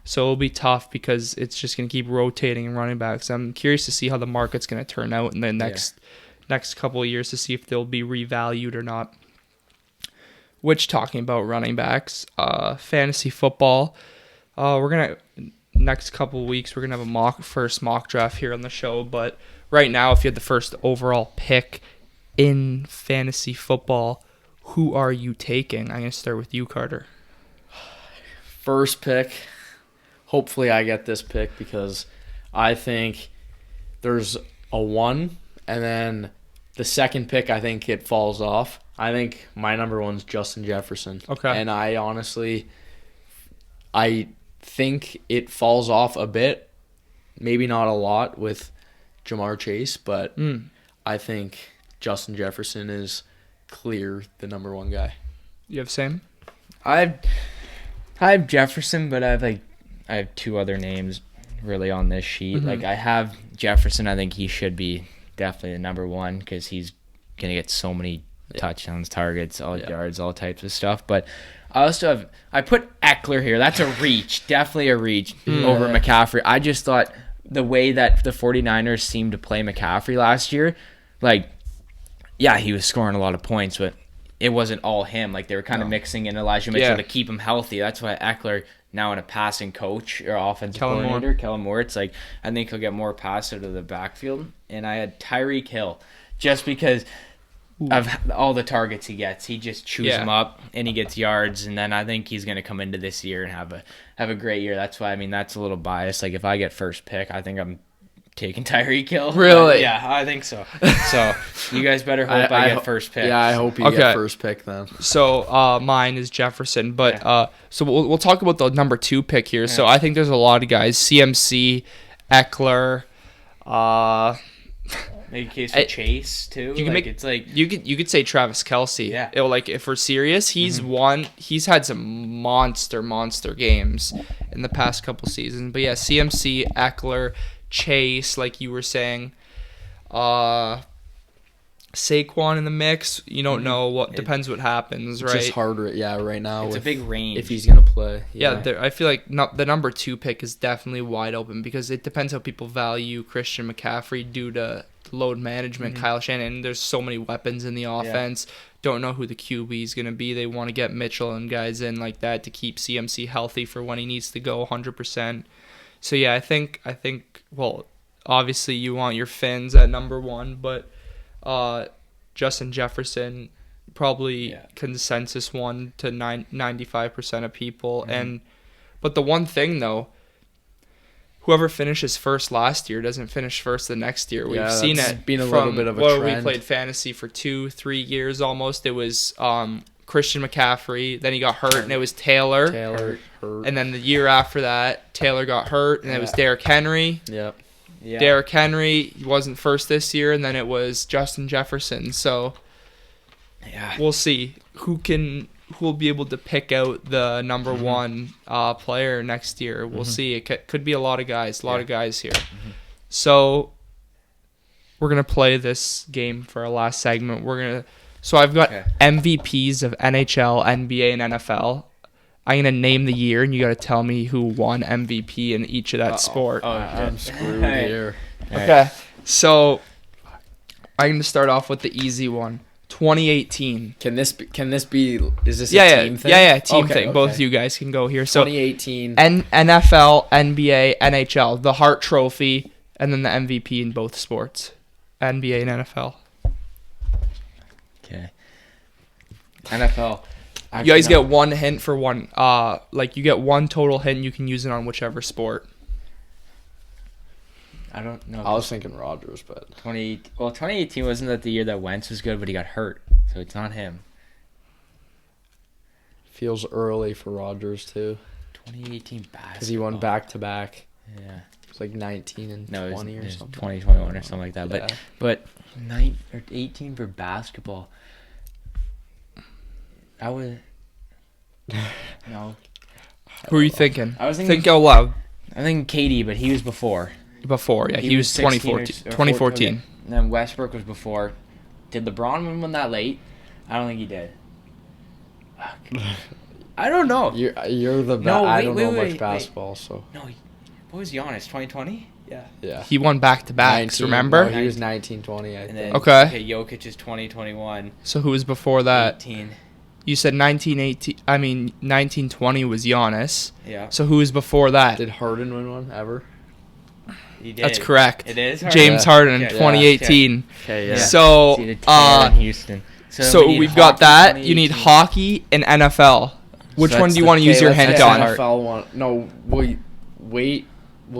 So it'll be tough because it's just going to keep rotating in running backs. I'm curious to see how the market's going to turn out in the next couple of years to see if they'll be revalued or not. Which, talking about running backs, fantasy football, we're gonna next couple of weeks we're gonna have a first mock draft here on the show. But right now, if you had the first overall pick in fantasy football, who are you taking? I'm gonna start with you, Carter. First pick. Hopefully, I get this pick because I think there's a 1, and then the second pick I think it falls off. I think my number 1's Justin Jefferson. Okay. And I think it falls off a bit, maybe not a lot with Jamar Chase, but I think Justin Jefferson is clear the number 1 guy. You have Sam? I have Jefferson, but I have 2 other names really on this sheet. Like I have Jefferson. I think he should be definitely the number 1 because he's gonna get so many touchdowns, targets, all yards, all types of stuff. But I put Eckler here. That's a reach. Definitely a reach over McCaffrey. I just thought the way that the 49ers seemed to play McCaffrey last year, like, yeah, he was scoring a lot of points, but it wasn't all him. Like, they were kind of mixing in Elijah Mitchell to keep him healthy. That's why Eckler, now in a passing coach or offensive coordinator, Kellen Moore, it's like, I think he'll get more pass out of the backfield. And I had Tyreek Hill just because of all the targets he gets. He just chews them up and he gets yards, and then I think he's going to come into this year and have a great year. That's why, I mean, that's a little biased. Like, if I get first pick, I think I'm taking Tyreek Hill. Really? Yeah, I think so. So you guys better hope I get first pick. Yeah, I hope you get first pick then. So mine is Jefferson, but so we'll talk about the number 2 pick here. So I think there's a lot of guys: CMC, Eckler, Make a case for Chase too. You can it's like you could say Travis Kelce. Yeah. Like, if we're serious, he's he's had some monster games in the past couple seasons. But yeah, CMC, Eckler, Chase, like you were saying, Saquon in the mix. You don't know what depends what happens, right? It's just harder, right now. It's a big range if he's gonna play. Yeah, I feel like the number 2 pick is definitely wide open because it depends how people value Christian McCaffrey due to load management. Kyle Shanahan, there's so many weapons in the offense. Don't know who the QB is going to be. They want to get Mitchell and guys in like that to keep CMC healthy for when he needs to go 100%. So, yeah, I think well, obviously you want your Finns at number 1, but Justin Jefferson, probably consensus 1 to 95% of people. But the one thing, though, whoever finishes first last year doesn't finish first the next year. We've seen it been a from, little bit of a We trend. played fantasy for 2-3 years almost. It was Christian McCaffrey. Then he got hurt, and it was Taylor. Hurt. And then the year after that, Taylor got hurt, and it was Derrick Henry. Yep. Yeah. Derrick Henry, he wasn't first this year, and then it was Justin Jefferson. So we'll see who will be able to pick out the number 1 player next year. We'll see. It could be a lot of guys, here. So we're gonna play this game for our last segment. So I've got MVPs of NHL, NBA, and NFL. I'm gonna name the year, and you gotta tell me who won MVP in each of that sport. I'm screwed here. Okay, so I'm gonna start off with the easy one. 2018. Can this be? Is this Yeah, a team thing? Yeah, team thing. Okay. Both of you guys can go here. So 2018. NFL, NBA, NHL, the Hart Trophy, and then the MVP in both sports, NBA and NFL. Okay. NFL. You guys get one hint for one. You get one total hint. You can use it on whichever sport. I don't know. I was thinking Rodgers, but 2018 wasn't that the year that Wentz was good, but he got hurt, so it's not him. feels early for Rodgers too. 2018 basketball. Because he won back to back. Yeah. It was like 19 and 20 or something. 2021 or something like that. Yeah. But 18 for basketball. I would. No. Who are you thinking? I was thinking. Think out loud. I think KD, but he was before. Before, yeah, he was 16 or 2014. Okay. And then Westbrook was before. Did LeBron win that late? I don't think he did. Fuck. I don't know. You're the best. No, I wait, don't wait, know wait, much basketball, so. No, what was Giannis? 2020? Yeah. Yeah. He won back-to-backs, 19, remember? No, he was 1920, I And think. then, Okay. Jokic is 2021. So who was before that? 18. You said 1920 was Giannis. Yeah. So who was before that? Did Harden win one ever? He did. That's correct. It is James Yeah. Harden in Okay. 2018. Okay, Yeah. So, See the tear in Houston. So we need we've got hockey that. You need 2018. hockey and NFL. Which So one that's do you the- want to use your let's hint do on? NFL one. No, we'll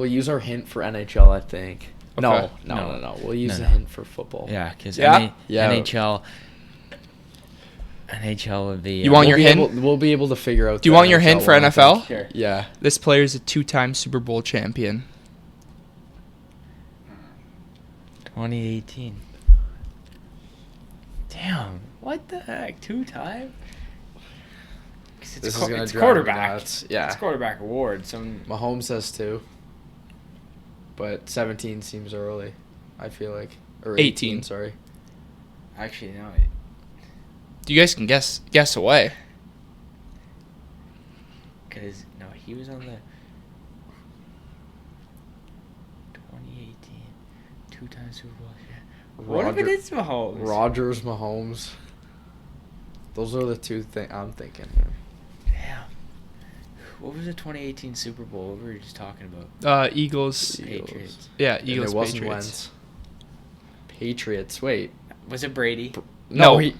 use our hint for NHL, I think. Okay. No. We'll use No, the no. hint for football. Yeah, because Yeah? NHL would be. You want your hint? We'll be able to figure out. Do you the want your NHL hint for one, I NFL? think. Sure. Yeah. This player's a 2-time Super Bowl champion. 2018. Damn. What the heck? 2-time? This is gonna it's drive me quarterback. nuts. Yeah. It's quarterback award. Mahomes says 2. But 17 seems early, I feel like. Or 18, 18. sorry. Actually, no. You guys can guess away. Because, no, he was on the 2018 2-time Super Bowl. What if it is Mahomes? Rodgers, Mahomes. Those are the two things I'm thinking. Damn. What was the 2018 Super Bowl? What were we just talking about? Eagles. Patriots. Yeah, And Eagles. it wasn't Patriots. Wentz. Patriots. Wait. Was it Brady? No. he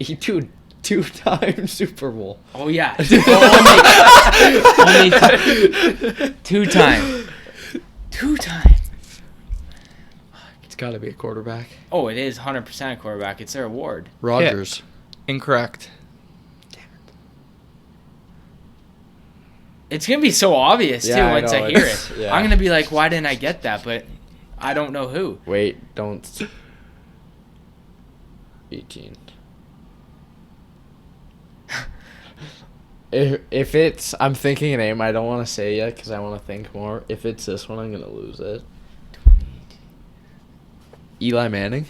two-time Super Bowl. Oh, yeah. Only 2-time. 2-time. It's got to be a quarterback. Oh, it is 100% quarterback. It's their award. Rodgers. Incorrect. It's going to be so obvious, too, Yeah, I once know, I hear it. yeah. I'm going to be like, why didn't I get that? But I don't know who. Wait, don't. 18. If it's, I'm thinking a name. I don't want to say yet because I want to think more. If it's this one, I'm gonna lose it. 2018. Eli Manning.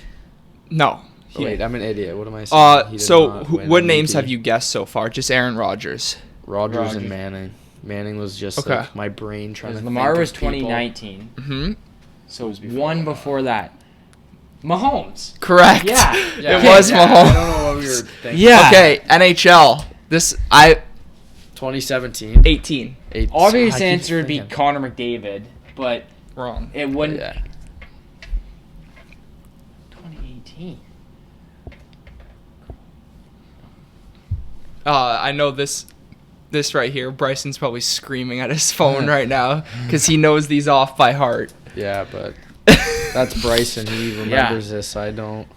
No. Wait, I'm an idiot. What am I saying? He did So not win what names MVP. have you guessed so far? Just Aaron Rodgers. Rodgers and Manning. Manning was just Okay. like my brain trying to. Lamar think was of people. 2019. Mm-hmm. So one before that. Mahomes. Correct. Yeah. It was I Mahomes. don't know what we were thinking. Yeah. Okay, NHL. 2017. 18. Obvious I keep answer would be thinking. Connor McDavid, but Wrong. it wouldn't. Yeah. 2018. I know this right here. Bryson's probably screaming at his phone right now because he knows these off by heart. Yeah, but that's Bryson. He remembers this. I don't.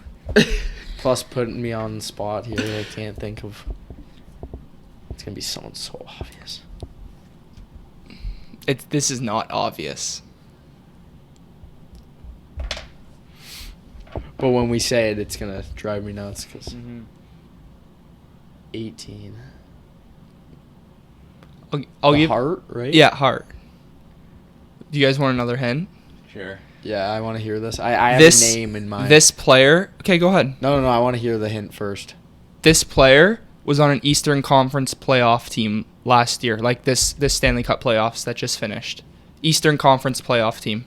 Plus, putting me on the spot here, I can't think of. It's gonna be someone so obvious. This is not obvious. But when we say it, it's gonna drive me nuts because Mm-hmm. 18. I'll The give. Hart, right? Yeah, Hart. Do you guys want another hint? Sure. Yeah, I want to hear this. I have This- a name in mind. This player. Okay, go ahead. No, I want to hear the hint first. This player was on an Eastern Conference playoff team last year, like this Stanley Cup playoffs that just finished. Eastern Conference playoff team.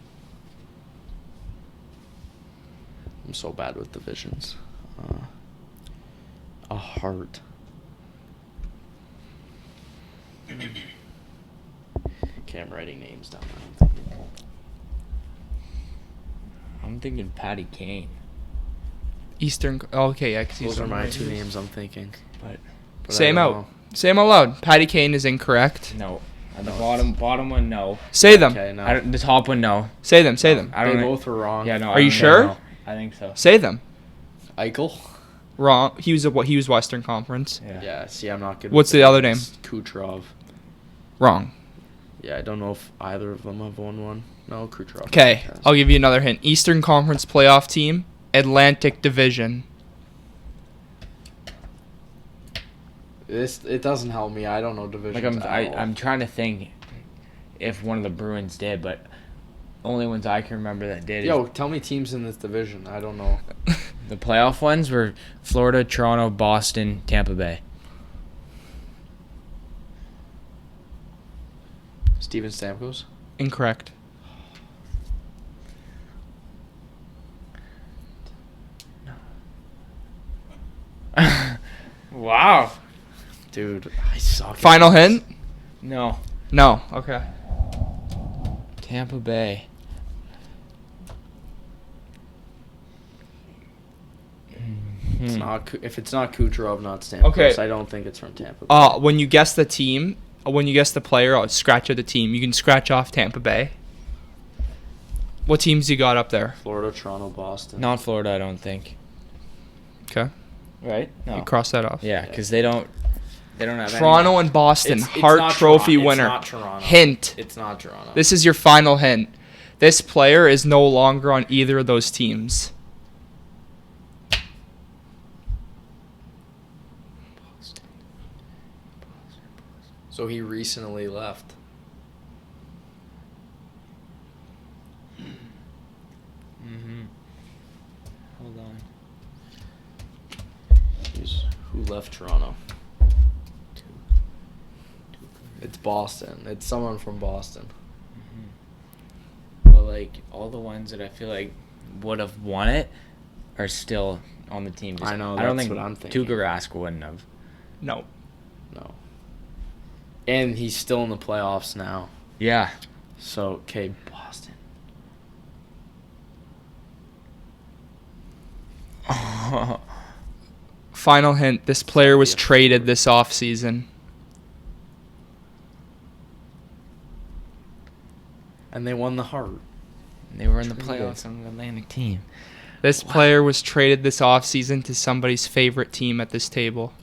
I'm so bad with divisions. A Hart. Okay, I'm writing names down now. I'm thinking Patty Kane. Eastern. Okay, yeah. 'Cause he's Those are on my the- two names I'm thinking. But But Say I 'em don't out. know. Say 'em out loud. Patty Kane is incorrect. no. At the No, bottom one, no. Say them. Okay, no. I don't, the top one, no. Say them. Say them. I They don't know. both were wrong. Yeah, no. Are you sure? No. I think so. Say them. Eichel? Wrong. He was Western Conference. Yeah. Yeah, see, I'm not good. What's with the other name? names. Kucherov. Wrong. Yeah, I don't know if either of them have won one. No, Kucherov. Okay, has. I'll give you another hint. Eastern Conference playoff team, Atlantic Division. It doesn't help me. I don't know divisions. Like at all. I'm trying to think if one of the Bruins did, but only ones I can remember that did. Yo, tell me teams in this division. I don't know. The playoff ones were Florida, Toronto, Boston, Tampa Bay. Steven Stamkos. Incorrect. Wow. Dude, I suck. Final hint? No. No. Okay. Tampa Bay. It's not. If it's not Kucherov, not Stamkos. Okay. I don't think it's from Tampa Bay. When you guess the team, when you guess the player, I'll scratch out the team. You can scratch off Tampa Bay. What teams you got up there? Florida, Toronto, Boston. Not Florida, I don't think. Okay. Right? No. You cross that off. Yeah, because they don't have Toronto and Boston, It's Hart not Trophy Toronto. winner. It's not Toronto. Hint. It's not Toronto. This is your final hint. This player is no longer on either of those teams. So he recently left. Mm-hmm. Hold on. Who left Toronto? It's Boston. It's someone from Boston. But like all the ones that I feel like would have won it are still on the team. I know, I don't that's think what I'm thinking. Tuukka Rask wouldn't have. No. No. And he's still in the playoffs now. Yeah. So, okay, Boston. Final hint. This player was traded this offseason. And they won the Hart. They were in the Traded. playoffs on the Atlantic team. This player was traded this offseason to somebody's favorite team at this table.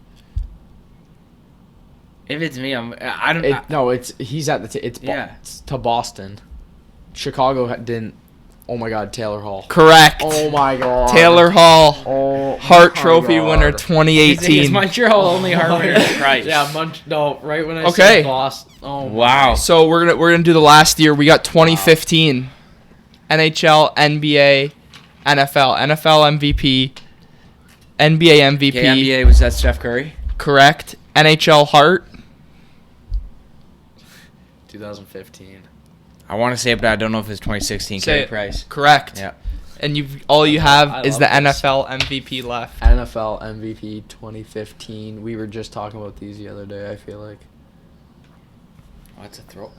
If it's me, I don't. No, he's at the it's to Boston. Chicago didn't. Oh my God, Taylor Hall. Correct. Oh my God. Taylor Hall, Oh, Hart my Trophy God. winner Is 2018. Montreal only Hart winner? Christ. Yeah, no, right when I Okay. said Boston. Oh Wow. So we're gonna do the last year. We got 2015, NHL, NBA, NFL, NFL MVP, NBA MVP. Okay, NBA was that Steph Curry? Correct. NHL Hart. 2015. I want to say it, but I don't know if it's 2016. Say Carey it. Price. Correct. Yeah. And all you have I is the love this. NFL MVP left. NFL MVP 2015. We were just talking about these the other day, I feel like. What's a throw?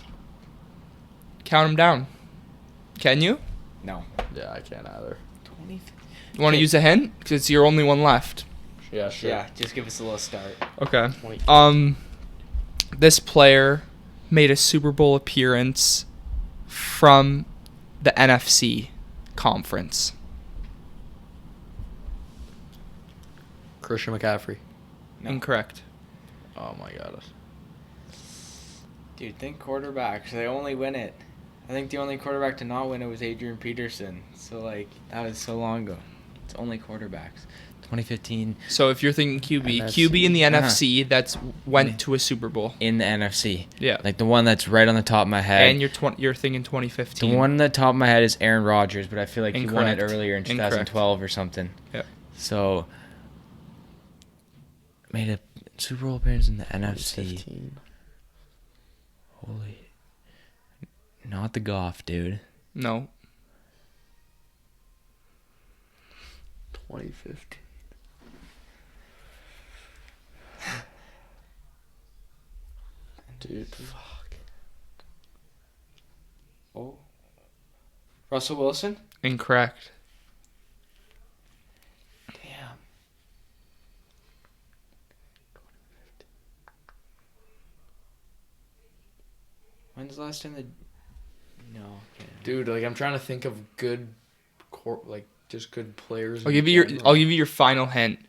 Count them down. Can you? No. Yeah, I can't either. 20. You want to use a hint? Because it's your only one left. Yeah, sure. Yeah, just give us a little start. Okay. 20. This player made a Super Bowl appearance from the NFC conference. Christian McCaffrey. No. Incorrect. Oh my god. Dude, think quarterbacks. They only win it. I think the only quarterback to not win it was Adrian Peterson. So, like, that was so long ago. It's only quarterbacks. 2015 So if you're thinking QB, NFC. QB in the Uh-huh. NFC that's went to a Super Bowl. in the NFC. Yeah. Like, the one that's right on the top of my head. And you're thinking The 2015. one on the top of my head is Aaron Rodgers, but I feel like he won it Incorrect. earlier in Incorrect. 2012 or something. Yep. So, made a Super Bowl appearance in the NFC. 2015. Holy. Not the Goff, dude. No. 2015. Dude, fuck. Oh. Russell Wilson? Incorrect. Damn. When's the last time the... No. Okay. Dude, like I'm trying to think of good, just good players. I'll in give you general. your final hint.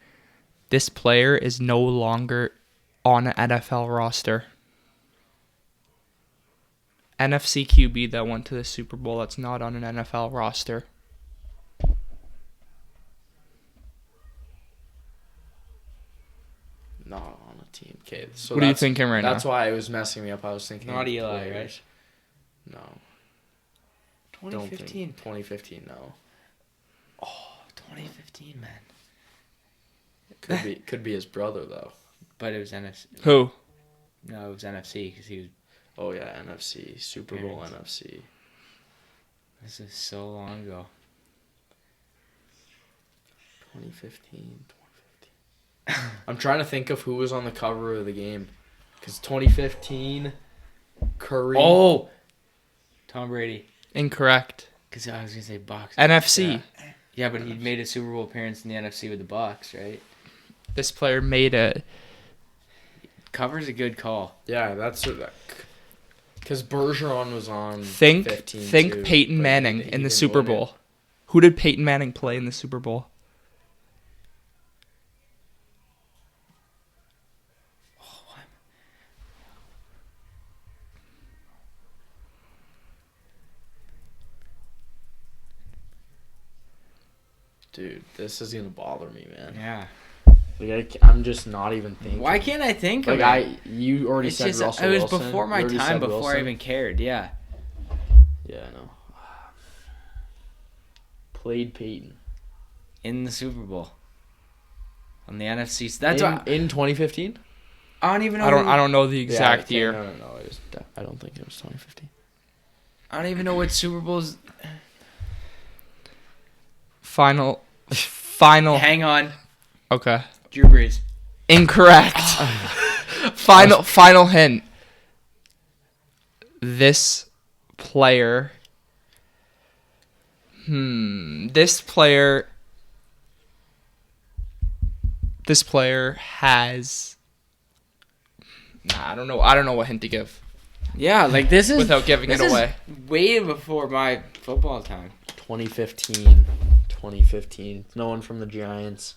This player is no longer on an NFL roster. NFC QB that went to the Super Bowl that's not on an NFL roster. Not on a team. Okay, so What are you that's- thinking right now? That's why it was messing me up. I was thinking Not of Eli, players. No. Don't think 2015. 2015. No. Oh, 2015, man. Could be his brother though. But it was NFC. Who? No, it was NFC because he was... Oh yeah, NFC Super Bowl Parents. NFC. This is so long ago. 2015. I'm trying to think of who was on the cover of the game, because 2015, Curry. Oh! Tom Brady. Incorrect. Because I was going to say Bucks. NFC. Yeah, but he made a Super Bowl appearance in the NFC with the Bucks, right? This player made a Cover's a good call. Yeah, that's because Bergeron was on. think 15 too, Peyton but Manning he in the didn't Super win it. Bowl. Who did Peyton Manning play in the Super Bowl? Dude, this is gonna bother me, man. Yeah. Like I'm just not even thinking. Why can't I think Like of it? you already It's said just, Russell it was Wilson. before my You already time, said before I Wilson. even cared, yeah. Yeah, I know. Played Peyton In the Super Bowl. On the NFC. So that's in, why in 2015. I don't even know. I don't know the exact year. No. It was, I don't think it was 2015. I don't even know what Super Bowls. Final. Hang on. Okay. Drew Brees. Incorrect. Final hint. This player. This player has. Nah, I don't know. I don't know what hint to give Yeah, like this is without giving it this is away. way before my football time. 2015. No one from the Giants.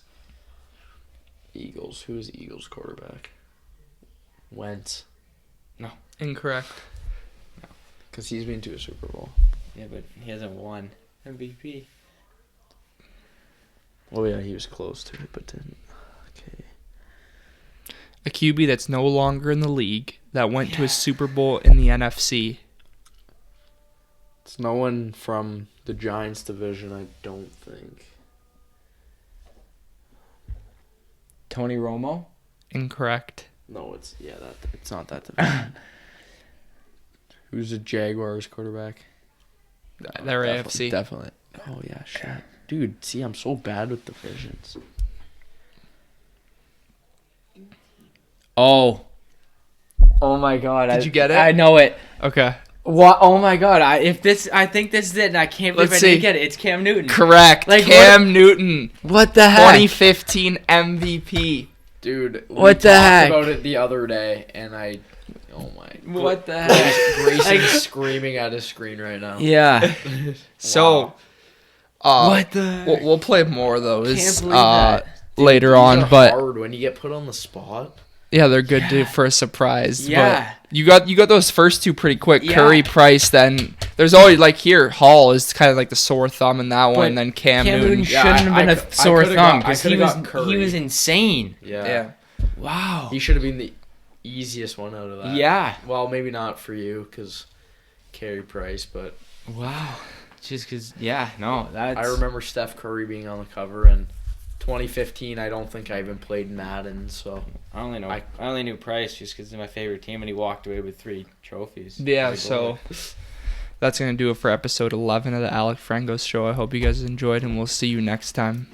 Eagles. Who is the Eagles quarterback? Wentz. Incorrect. Because he's been to a Super Bowl. Yeah, but he hasn't won MVP. Oh yeah, he was close to it, but didn't. Okay. A QB that's no longer in the league that went to a Super Bowl in the NFC. It's no one from the Giants division, I don't think. Tony Romo. Incorrect. No, it's not that division. Who's the Jaguars quarterback? They're Definitely- AFC. Definitely. Oh, yeah, shit. Dude, see, I'm so bad with divisions. Oh my God! Did you get it? I know it. Okay. What? Oh my God! I think this is it, and I can't believe Let's I didn't see. get it. It's Cam Newton. Correct. Like, Cam Newton, What the heck? 2015 MVP. Dude, we What the talked heck? about it the other day, and oh my. What the heck? Grayson's screaming at his screen right now. Yeah. So, What the? we'll play more of those Can't believe that. later These on, are but hard when you get put on the spot. yeah, they're good for a surprise. Yeah. But you got those first two pretty quick. Yeah. Curry, Price, then there's always like here Hall is kind of like the sore thumb in that one, and then Cam Newton. shouldn't Yeah, have been I a could- sore I could've thumb got- I because he could've was got Curry. he was insane. Yeah. Wow. He should have been the easiest one out of that. Yeah. Well, maybe not for you because Carey Price, but Wow. Just because, that's... I remember Steph Curry being on the cover, and 2015, I don't think I even played Madden, so I only knew Price just because he's my favorite team, and he walked away with 3 trophies. Yeah, Like, so that's going to do it for episode 11 of the Alec Frengos show. I hope you guys enjoyed, and we'll see you next time.